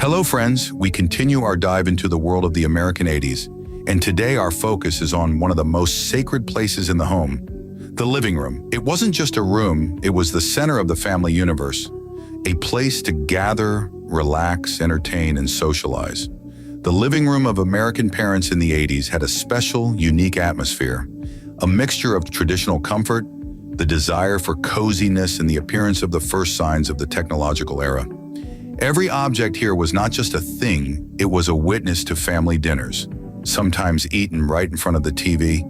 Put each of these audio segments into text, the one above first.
Hello friends, we continue our dive into the world of the American 80s, and today our focus is on one of the most sacred places in the home, the living room. It wasn't just a room, it was the center of the family universe, a place to gather, relax, entertain, and socialize. The living room of American parents in the 80s had a special, unique atmosphere, a mixture of traditional comfort, the desire for coziness, and the appearance of the first signs of the technological era. Every object here was not just a thing, it was a witness to family dinners, sometimes eaten right in front of the TV,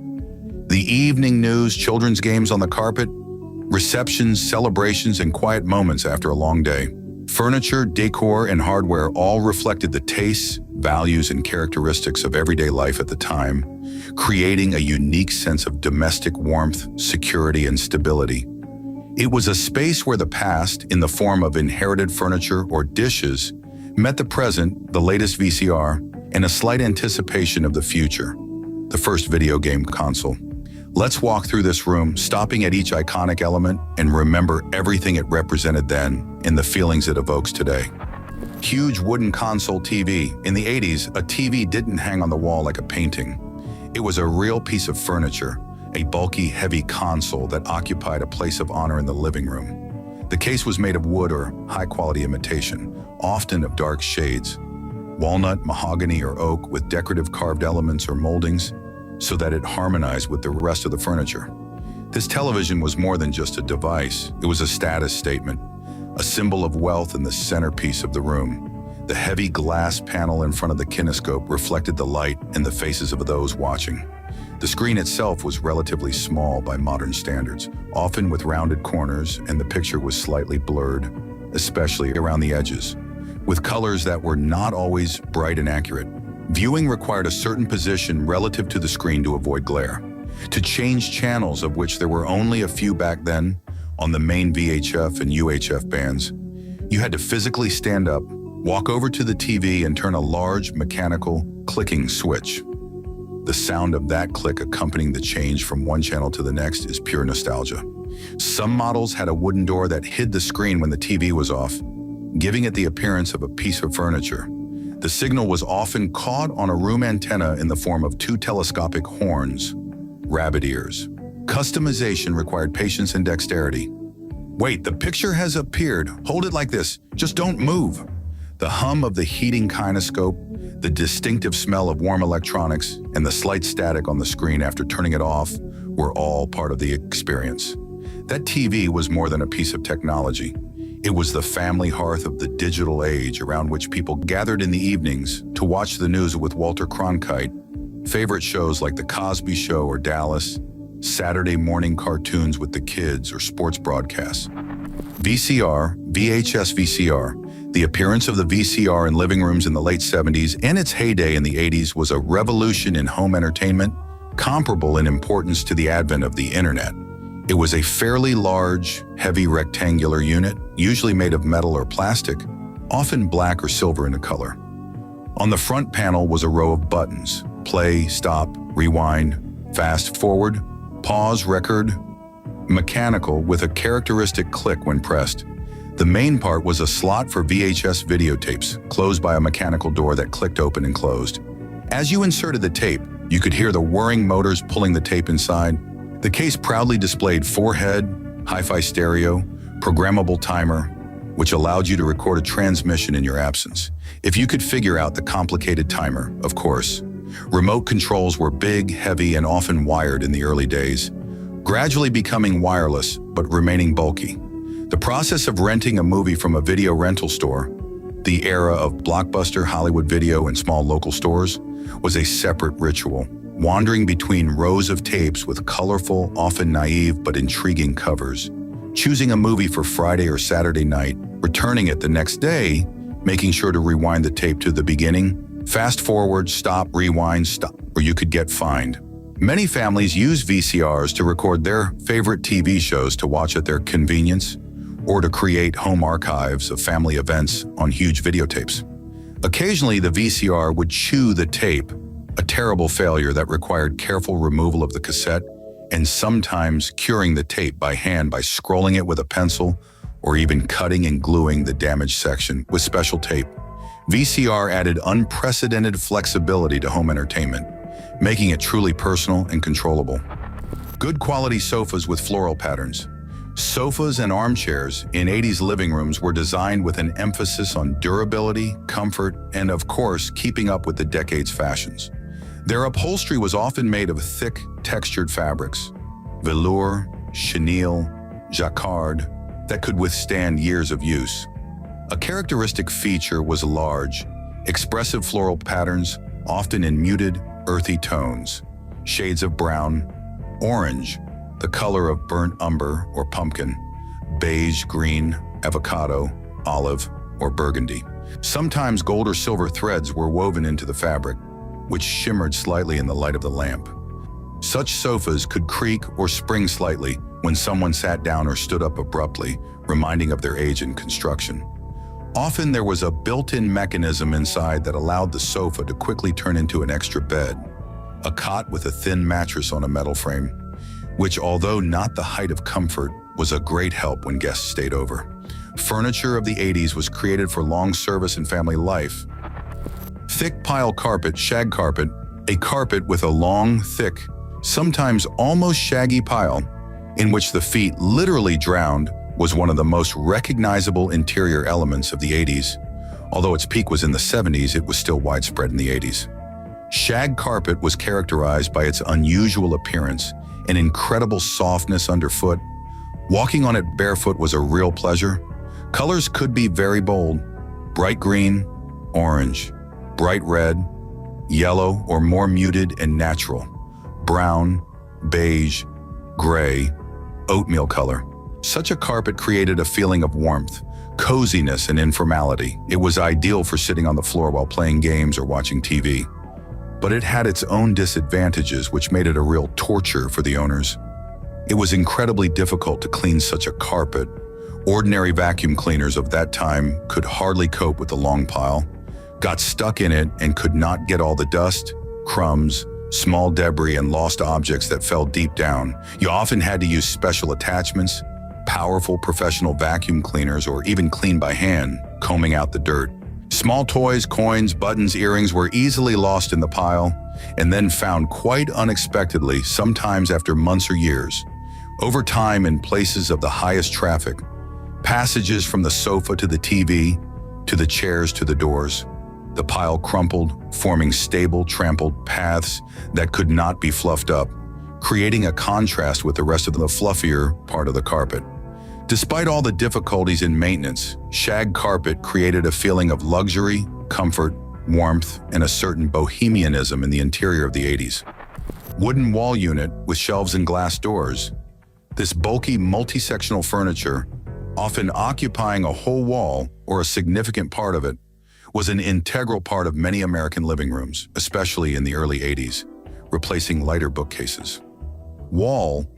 the evening news, children's games on the carpet, receptions, celebrations, and quiet moments after a long day. Furniture, decor, and hardware all reflected the tastes, values, and characteristics of everyday life at the time, creating a unique sense of domestic warmth, security, and stability. It was a space where the past, in the form of inherited furniture or dishes, met the present, the latest VCR, and a slight anticipation of the future, the first video game console. Let's walk through this room, stopping at each iconic element and remember everything it represented then and the feelings it evokes today. Huge wooden console TV. In the 80s, a TV didn't hang on the wall like a painting. It was a real piece of furniture, a bulky, heavy console that occupied a place of honor in the living room. The case was made of wood or high-quality imitation, often of dark shades, walnut, mahogany, or oak with decorative carved elements or moldings, so that it harmonized with the rest of the furniture. This television was more than just a device. It was a status statement, a symbol of wealth and the centerpiece of the room. The heavy glass panel in front of the kinescope reflected the light and the faces of those watching. The screen itself was relatively small by modern standards, often with rounded corners, and the picture was slightly blurred, especially around the edges, with colors that were not always bright and accurate. Viewing required a certain position relative to the screen to avoid glare. To change channels, of which there were only a few back then, on the main VHF and UHF bands, you had to physically stand up, walk over to the TV, and turn a large mechanical clicking switch. The sound of that click accompanying the change from one channel to the next is pure nostalgia. Some models had a wooden door that hid the screen when the TV was off, giving it the appearance of a piece of furniture. The signal was often caught on a room antenna in the form of two telescopic horns, rabbit ears. Customization required patience and dexterity. Wait, the picture has appeared. Hold it like this. Just don't move. The hum of the heating kinescope, the distinctive smell of warm electronics, and the slight static on the screen after turning it off were all part of the experience. That TV was more than a piece of technology. It was the family hearth of the digital age around which people gathered in the evenings to watch the news with Walter Cronkite, favorite shows like The Cosby Show or Dallas, Saturday morning cartoons with the kids, or sports broadcasts. VCR, VHS VCR. The appearance of the VCR in living rooms in the late 70s and its heyday in the 80s was a revolution in home entertainment, comparable in importance to the advent of the internet. It was a fairly large, heavy rectangular unit, usually made of metal or plastic, often black or silver in color. On the front panel was a row of buttons: play, stop, rewind, fast forward, pause, record, mechanical with a characteristic click when pressed. The main part was a slot for VHS videotapes, closed by a mechanical door that clicked open and closed. As you inserted the tape, you could hear the whirring motors pulling the tape inside. The case proudly displayed 4-head, hi-fi stereo, programmable timer, which allowed you to record a transmission in your absence, if you could figure out the complicated timer, of course. Remote controls were big, heavy, and often wired in the early days, gradually becoming wireless but remaining bulky. The process of renting a movie from a video rental store, the era of Blockbuster, Hollywood Video, and small local stores, was a separate ritual. Wandering between rows of tapes with colorful, often naive but intriguing covers, choosing a movie for Friday or Saturday night, returning it the next day, making sure to rewind the tape to the beginning, fast forward, stop, rewind, stop, or you could get fined. Many families use VCRs to record their favorite TV shows to watch at their convenience, or to create home archives of family events on huge videotapes. Occasionally, the VCR would chew the tape, a terrible failure that required careful removal of the cassette and sometimes curing the tape by hand by scrolling it with a pencil or even cutting and gluing the damaged section with special tape. VCR added unprecedented flexibility to home entertainment, making it truly personal and controllable. Good quality sofas with floral patterns. Sofas and armchairs in 80s living rooms were designed with an emphasis on durability, comfort, and of course, keeping up with the decade's fashions. Their upholstery was often made of thick, textured fabrics, velour, chenille, jacquard, that could withstand years of use. A characteristic feature was large, expressive floral patterns, often in muted, earthy tones, shades of brown, orange, the color of burnt umber or pumpkin, beige, green, avocado, olive, or burgundy. Sometimes gold or silver threads were woven into the fabric, which shimmered slightly in the light of the lamp. Such sofas could creak or spring slightly when someone sat down or stood up abruptly, reminding of their age and construction. Often there was a built-in mechanism inside that allowed the sofa to quickly turn into an extra bed, a cot with a thin mattress on a metal frame, which, although not the height of comfort, was a great help when guests stayed over. Furniture of the 80s was created for long service and family life. Thick pile carpet, shag carpet, a carpet with a long, thick, sometimes almost shaggy pile, in which the feet literally drowned, was one of the most recognizable interior elements of the 80s. Although its peak was in the 70s, it was still widespread in the 80s. Shag carpet was characterized by its unusual appearance and incredible softness underfoot. Walking on it barefoot was a real pleasure. Colors could be very bold: bright green, orange, bright red, yellow, or more muted and natural, brown, beige, gray, oatmeal color. Such a carpet created a feeling of warmth, coziness, and informality. It was ideal for sitting on the floor while playing games or watching TV. But it had its own disadvantages, which made it a real torture for the owners. It was incredibly difficult to clean such a carpet. Ordinary vacuum cleaners of that time could hardly cope with the long pile, got stuck in it, and could not get all the dust, crumbs, small debris, and lost objects that fell deep down. You often had to use special attachments, powerful professional vacuum cleaners, or even clean by hand, combing out the dirt. Small toys, coins, buttons, earrings were easily lost in the pile and then found quite unexpectedly, sometimes after months or years. Over time, in places of the highest traffic, passages from the sofa to the TV, to the chairs to the doors, the pile crumpled, forming stable, trampled paths that could not be fluffed up, creating a contrast with the rest of the fluffier part of the carpet. Despite all the difficulties in maintenance, shag carpet created a feeling of luxury, comfort, warmth, and a certain bohemianism in the interior of the 80s. Wooden wall unit with shelves and glass doors. This bulky multi-sectional furniture, often occupying a whole wall or a significant part of it, was an integral part of many American living rooms, especially in the early 80s, replacing lighter bookcases. Wall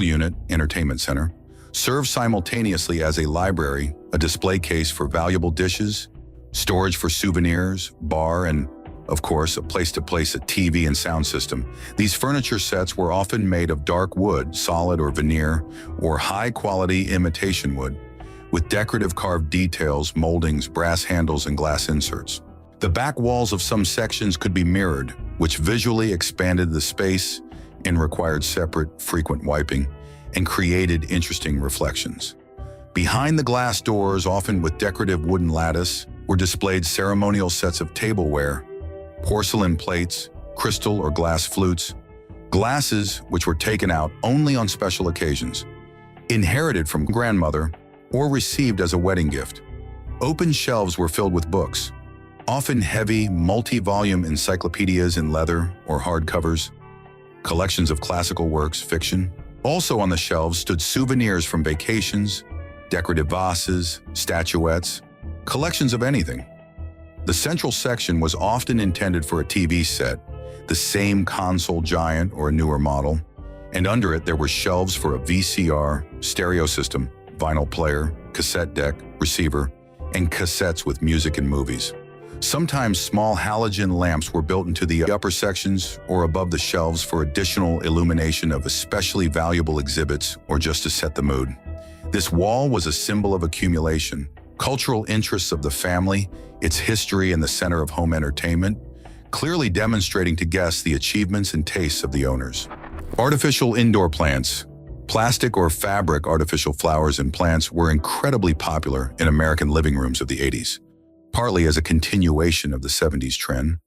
unit, entertainment center, served simultaneously as a library, a display case for valuable dishes, storage for souvenirs, bar, and, of course, a place to place a TV and sound system. These furniture sets were often made of dark wood, solid or veneer, or high-quality imitation wood, with decorative carved details, moldings, brass handles, and glass inserts. The back walls of some sections could be mirrored, which visually expanded the space and required separate, frequent wiping, and created interesting reflections. Behind the glass doors, often with decorative wooden lattice, were displayed ceremonial sets of tableware, porcelain plates, crystal or glass flutes, glasses which were taken out only on special occasions, inherited from grandmother, or received as a wedding gift. Open shelves were filled with books, often heavy, multi-volume encyclopedias in leather or hardcovers, collections of classical works, fiction. Also on the shelves stood souvenirs from vacations, decorative vases, statuettes, collections of anything. The central section was often intended for a TV set, the same console giant or a newer model, and under it there were shelves for a VCR, stereo system, vinyl player, cassette deck, receiver, and cassettes with music and movies. Sometimes small halogen lamps were built into the upper sections or above the shelves for additional illumination of especially valuable exhibits or just to set the mood. This wall was a symbol of accumulation, Cultural interests of the family, its history and the center of home entertainment, clearly demonstrating to guests the achievements and tastes of the owners. Artificial indoor plants. Plastic or fabric artificial flowers and plants were incredibly popular in American living rooms of the 80s, partly as a continuation of the 70s trend,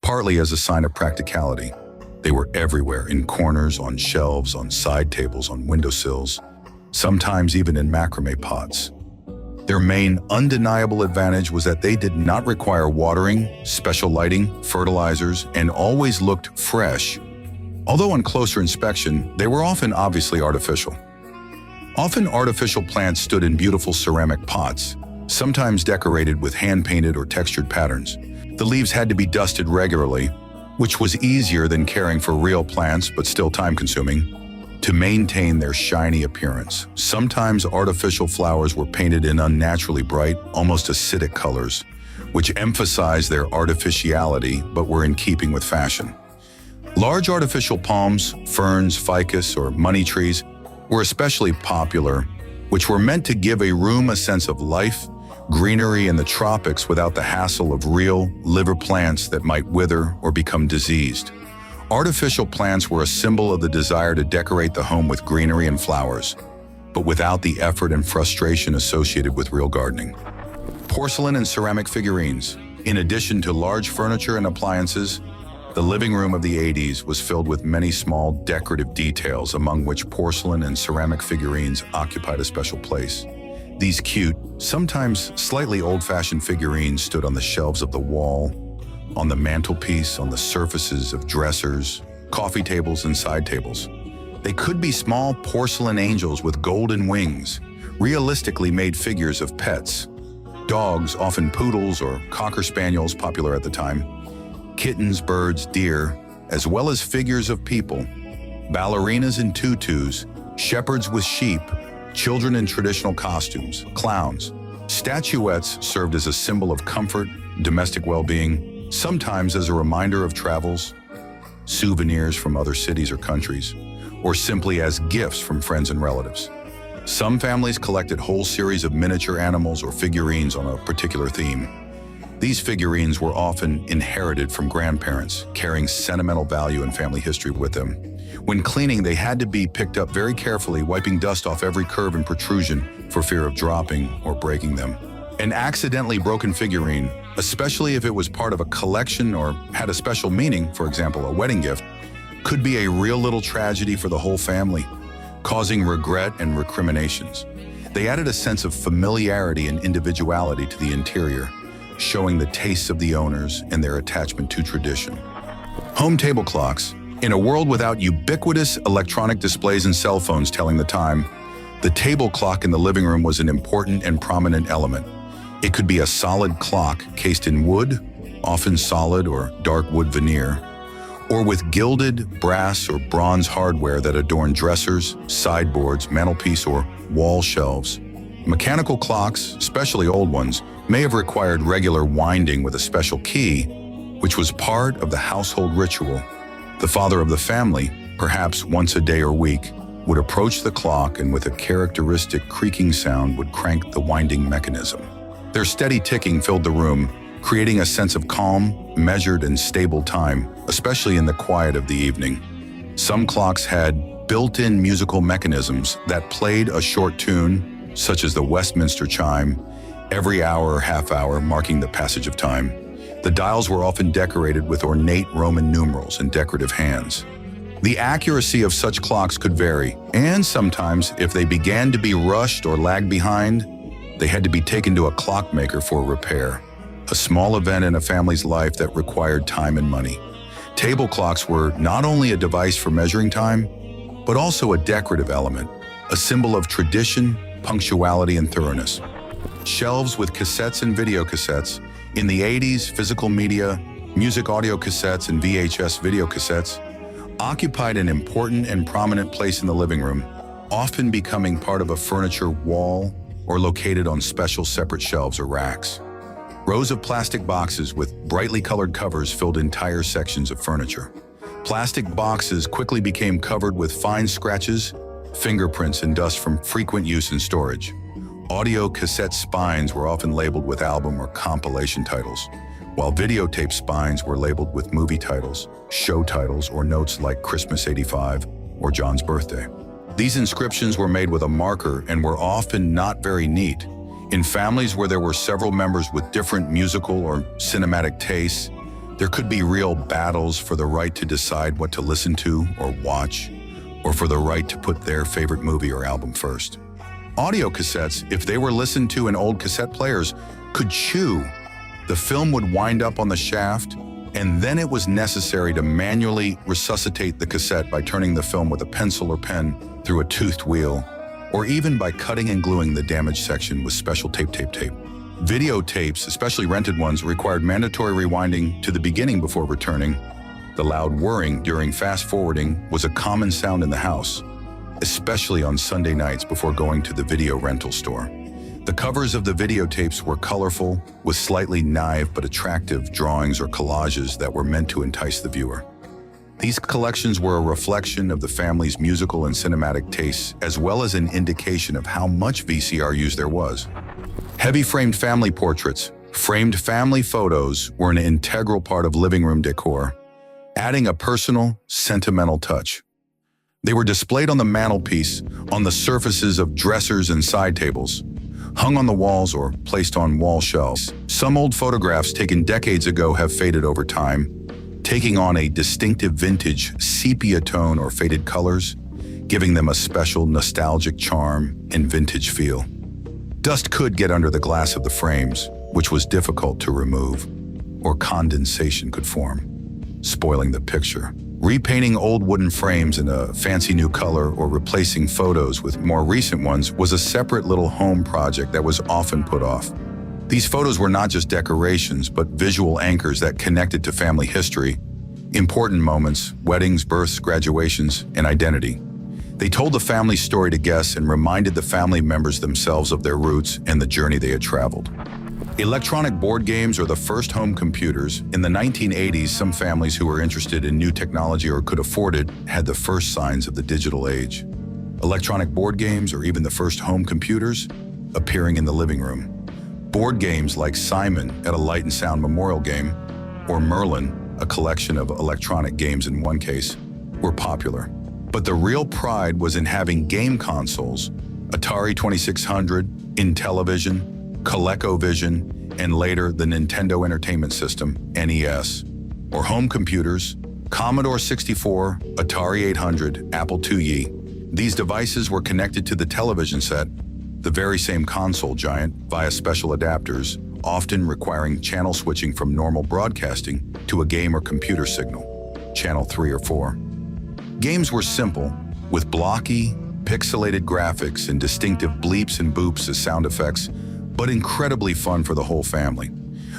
partly as a sign of practicality. They were everywhere, in corners, on shelves, on side tables, on windowsills, sometimes even in macrame pots. Their main undeniable advantage was that they did not require watering, special lighting, fertilizers, and always looked fresh. Although on closer inspection, they were often obviously artificial. Often artificial plants stood in beautiful ceramic pots, sometimes decorated with hand-painted or textured patterns. The leaves had to be dusted regularly, which was easier than caring for real plants but still time-consuming, to maintain their shiny appearance. Sometimes artificial flowers were painted in unnaturally bright, almost acidic colors, which emphasized their artificiality but were in keeping with fashion. Large artificial palms, ferns, ficus, or money trees were especially popular, which were meant to give a room a sense of life, greenery in the tropics without the hassle of real, live plants that might wither or become diseased. Artificial plants were a symbol of the desire to decorate the home with greenery and flowers, but without the effort and frustration associated with real gardening. Porcelain and ceramic figurines. In addition to large furniture and appliances, the living room of the 80s was filled with many small decorative details, among which porcelain and ceramic figurines occupied a special place. These cute, sometimes slightly old-fashioned figurines stood on the shelves of the wall, on the mantelpiece, on the surfaces of dressers, coffee tables, and side tables. They could be small porcelain angels with golden wings, realistically made figures of pets. Dogs, often poodles or cocker spaniels popular at the time, kittens, birds, deer, as well as figures of people, ballerinas in tutus, shepherds with sheep, children in traditional costumes, clowns. Statuettes served as a symbol of comfort, domestic well-being, sometimes as a reminder of travels, souvenirs from other cities or countries, or simply as gifts from friends and relatives. Some families collected whole series of miniature animals or figurines on a particular theme. These figurines were often inherited from grandparents, carrying sentimental value and family history with them. When cleaning, they had to be picked up very carefully, wiping dust off every curve and protrusion for fear of dropping or breaking them. An accidentally broken figurine, especially if it was part of a collection or had a special meaning, for example, a wedding gift, could be a real little tragedy for the whole family, causing regret and recriminations. They added a sense of familiarity and individuality to the interior, showing the tastes of the owners and their attachment to tradition. Home table clocks. In a world without ubiquitous electronic displays and cell phones telling the time, the table clock in the living room was an important and prominent element. It could be a solid clock cased in wood, often solid or dark wood veneer, or with gilded brass or bronze hardware that adorned dressers, sideboards, mantelpiece, or wall shelves. Mechanical clocks, especially old ones, may have required regular winding with a special key, which was part of the household ritual. The father of the family, perhaps once a day or week, would approach the clock and with a characteristic creaking sound would crank the winding mechanism. Their steady ticking filled the room, creating a sense of calm, measured, and stable time, especially in the quiet of the evening. Some clocks had built-in musical mechanisms that played a short tune, such as the Westminster chime, every hour or half hour, marking the passage of time. The dials were often decorated with ornate Roman numerals and decorative hands. The accuracy of such clocks could vary, and sometimes, if they began to be rushed or lagged behind, they had to be taken to a clockmaker for repair, a small event in a family's life that required time and money. Table clocks were not only a device for measuring time, but also a decorative element, a symbol of tradition, punctuality, and thoroughness. Shelves with cassettes and video cassettes. In the 80s, physical media, music audio cassettes, and VHS video cassettes occupied an important and prominent place in the living room, often becoming part of a furniture wall or located on special separate shelves or racks. Rows of plastic boxes with brightly colored covers filled entire sections of furniture. Plastic boxes quickly became covered with fine scratches, fingerprints, and dust from frequent use and storage. Audio cassette spines were often labeled with album or compilation titles, while videotape spines were labeled with movie titles, show titles, or notes like Christmas '85 or John's birthday. These inscriptions were made with a marker and were often not very neat. In families where there were several members with different musical or cinematic tastes, there could be real battles for the right to decide what to listen to or watch, or for the right to put their favorite movie or album first. Audio cassettes, if they were listened to in old cassette players, could chew. The film would wind up on the shaft, and then it was necessary to manually resuscitate the cassette by turning the film with a pencil or pen through a toothed wheel, or even by cutting and gluing the damaged section with special tape. Videotapes, especially rented ones, required mandatory rewinding to the beginning before returning. The loud whirring during fast-forwarding was a common sound in the house, especially on Sunday nights before going to the video rental store. The covers of the videotapes were colorful, with slightly naive but attractive drawings or collages that were meant to entice the viewer. These collections were a reflection of the family's musical and cinematic tastes, as well as an indication of how much VCR use there was. Heavy framed family portraits, framed family photos, were an integral part of living room decor, adding a personal, sentimental touch. They were displayed on the mantelpiece, on the surfaces of dressers and side tables, hung on the walls or placed on wall shelves. Some old photographs taken decades ago have faded over time, taking on a distinctive vintage sepia tone or faded colors, giving them a special nostalgic charm and vintage feel. Dust could get under the glass of the frames, which was difficult to remove, or condensation could form, spoiling the picture. Repainting old wooden frames in a fancy new color or replacing photos with more recent ones was a separate little home project that was often put off. These photos were not just decorations, but visual anchors that connected to family history, important moments, weddings, births, graduations, and identity. They told the family story to guests and reminded the family members themselves of their roots and the journey they had traveled. Electronic board games or the first home computers. In the 1980s, some families who were interested in new technology or could afford it had the first signs of the digital age. Electronic board games, or even the first home computers, appearing in the living room. Board games like Simon at a Light and Sound memorial game, or Merlin, a collection of electronic games in one case, were popular. But the real pride was in having game consoles, Atari 2600, Intellivision, ColecoVision, and later the Nintendo Entertainment System, NES, or home computers, Commodore 64, Atari 800, Apple IIe. These devices were connected to the television set, the very same console giant, via special adapters, often requiring channel switching from normal broadcasting to a game or computer signal, channel 3 or 4. Games were simple, with blocky, pixelated graphics and distinctive bleeps and boops as sound effects, but incredibly fun for the whole family.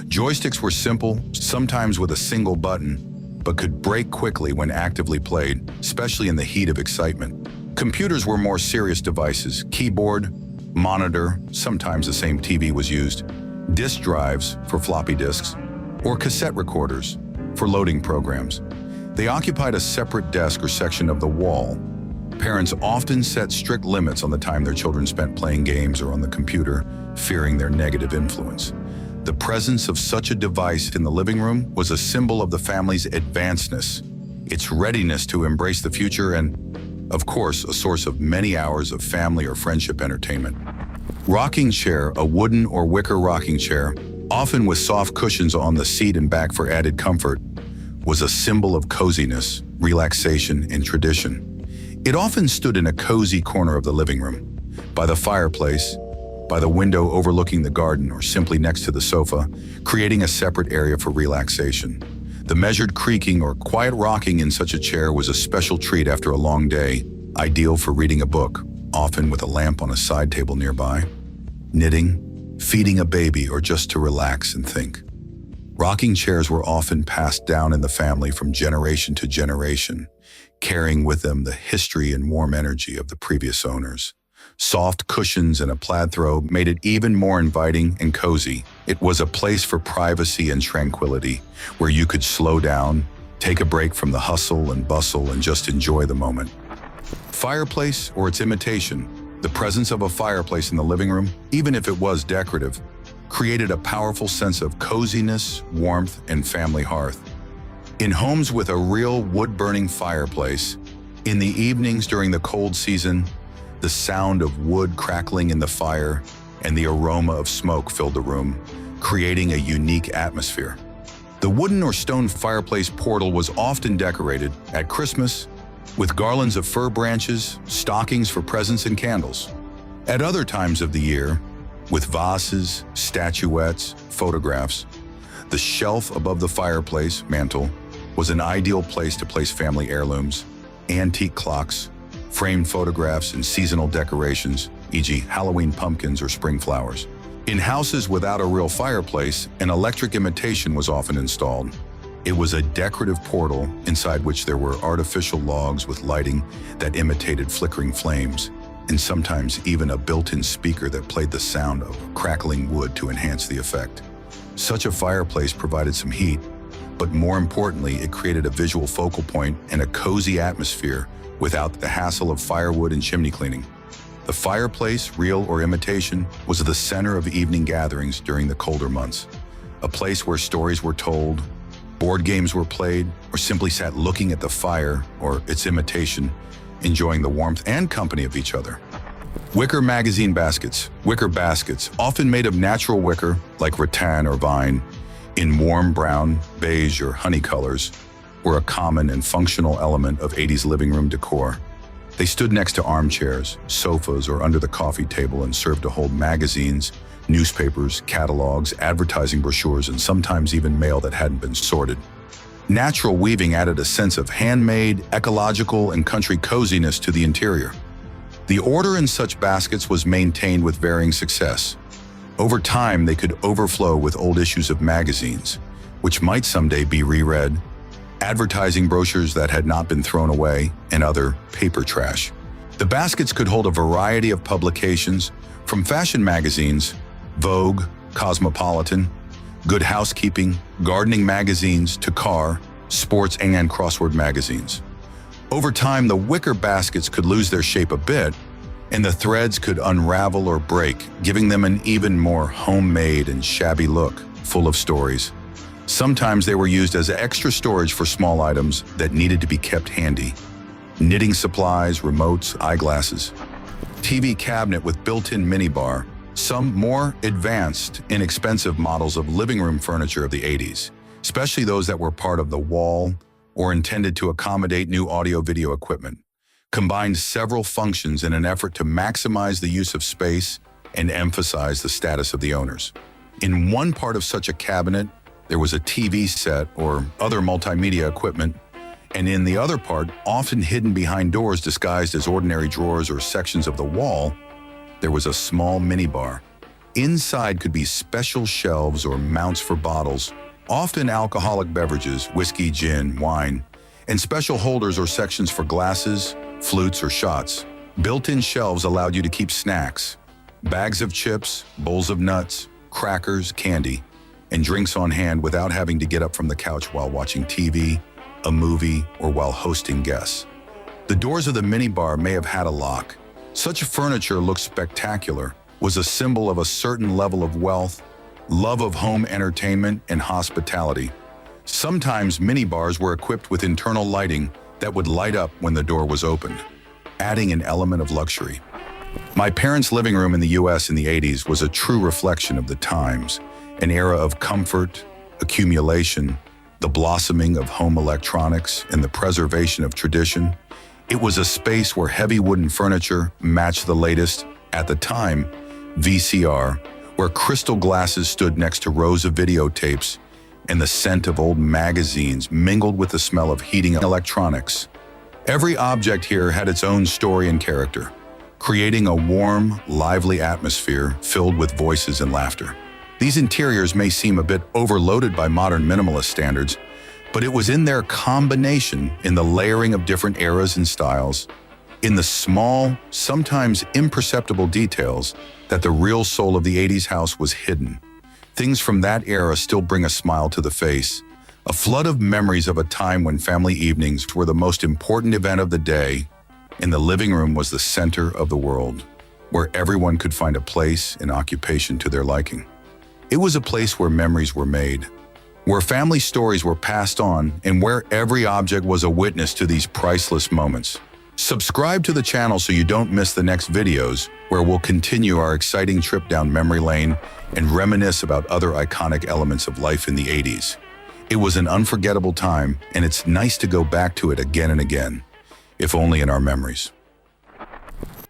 Joysticks were simple, sometimes with a single button, but could break quickly when actively played, especially in the heat of excitement. Computers were more serious devices, keyboard, monitor, sometimes the same TV was used, disk drives for floppy disks, or cassette recorders for loading programs. They occupied a separate desk or section of the wall. Parents often set strict limits on the time their children spent playing games or on the computer, fearing their negative influence. The presence of such a device in the living room was a symbol of the family's advancedness, its readiness to embrace the future, and, of course, a source of many hours of family or friendship entertainment. Rocking chair, a wooden or wicker rocking chair, often with soft cushions on the seat and back for added comfort, was a symbol of coziness, relaxation, and tradition. It often stood in a cozy corner of the living room, by the fireplace, by the window overlooking the garden, or simply next to the sofa, creating a separate area for relaxation. The measured creaking or quiet rocking in such a chair was a special treat after a long day, ideal for reading a book, often with a lamp on a side table nearby, knitting, feeding a baby, or just to relax and think. Rocking chairs were often passed down in the family from generation to generation, carrying with them the history and warm energy of the previous owners. Soft cushions and a plaid throw made it even more inviting and cozy. It was a place for privacy and tranquility, where you could slow down, take a break from the hustle and bustle, and just enjoy the moment. Fireplace, or its imitation, The presence of a fireplace in the living room, even if it was decorative, created a powerful sense of coziness, warmth, and family hearth. In homes with a real wood-burning fireplace, in the evenings during the cold season, the sound of wood crackling in the fire and the aroma of smoke filled the room, creating a unique atmosphere. The wooden or stone fireplace portal was often decorated at Christmas with garlands of fir branches, stockings for presents, and candles. At other times of the year, with vases, statuettes, photographs, the shelf above the fireplace mantel was an ideal place to place family heirlooms, antique clocks, framed photographs, and seasonal decorations, e.g. Halloween pumpkins or spring flowers. In houses without a real fireplace, an electric imitation was often installed. It was a decorative portal inside which there were artificial logs with lighting that imitated flickering flames, and sometimes even a built-in speaker that played the sound of crackling wood to enhance the effect. Such a fireplace provided some heat, but more importantly, it created a visual focal point and a cozy atmosphere without the hassle of firewood and chimney cleaning. The fireplace, real or imitation, was the center of evening gatherings during the colder months, a place where stories were told, board games were played, or simply sat looking at the fire or its imitation, enjoying the warmth and company of each other. Wicker magazine baskets. Wicker baskets, often made of natural wicker like rattan or vine, in warm brown, beige, or honey colors, were a common and functional element of 80s living room decor. They stood next to armchairs, sofas, or under the coffee table and served to hold magazines, newspapers, catalogs, advertising brochures, and sometimes even mail that hadn't been sorted. Natural weaving added a sense of handmade, ecological, and country coziness to the interior. The order in such baskets was maintained with varying success. Over time, they could overflow with old issues of magazines, which might someday be reread, advertising brochures that had not been thrown away, and other paper trash. The baskets could hold a variety of publications, from fashion magazines, Vogue, Cosmopolitan, Good Housekeeping, gardening magazines, to car, sports, and crossword magazines. Over time, the wicker baskets could lose their shape a bit, and the threads could unravel or break, giving them an even more homemade and shabby look, full of stories. Sometimes they were used as extra storage for small items that needed to be kept handy. Knitting supplies, remotes, eyeglasses. TV cabinet with built-in minibar. Some more advanced, inexpensive models of living room furniture of the 80s, especially those that were part of the wall or intended to accommodate new audio-video equipment, combined several functions in an effort to maximize the use of space and emphasize the status of the owners. In one part of such a cabinet, there was a TV set or other multimedia equipment, and in the other part, often hidden behind doors disguised as ordinary drawers or sections of the wall, there was a small minibar. Inside could be special shelves or mounts for bottles, often alcoholic beverages, whiskey, gin, wine, and special holders or sections for glasses, flutes, or shots. Built-in shelves allowed you to keep snacks, bags of chips, bowls of nuts, crackers, candy, and drinks on hand without having to get up from the couch while watching TV, a movie, or while hosting guests. The doors of the minibar may have had a lock. Such furniture looked spectacular, was a symbol of a certain level of wealth, love of home entertainment, and hospitality. Sometimes minibars were equipped with internal lighting that would light up when the door was opened, adding an element of luxury. My parents' living room in the US in the 80s was a true reflection of the times, an era of comfort, accumulation, the blossoming of home electronics, and the preservation of tradition. It was a space where heavy wooden furniture matched the latest, at the time, VCR, where crystal glasses stood next to rows of videotapes, and the scent of old magazines mingled with the smell of heating electronics. Every object here had its own story and character, creating a warm, lively atmosphere filled with voices and laughter. These interiors may seem a bit overloaded by modern minimalist standards, but it was in their combination, in the layering of different eras and styles, in the small, sometimes imperceptible details, that the real soul of the 80s house was hidden. Things from that era still bring a smile to the face, a flood of memories of a time when family evenings were the most important event of the day, and the living room was the center of the world. where everyone could find a place and occupation to their liking. It was a place where memories were made, where family stories were passed on, and where every object was a witness to these priceless moments. Subscribe to the channel so you don't miss the next videos, where we'll continue our exciting trip down memory lane and reminisce about other iconic elements of life in the 80s. It was an unforgettable time, and it's nice to go back to it again and again, if only in our memories.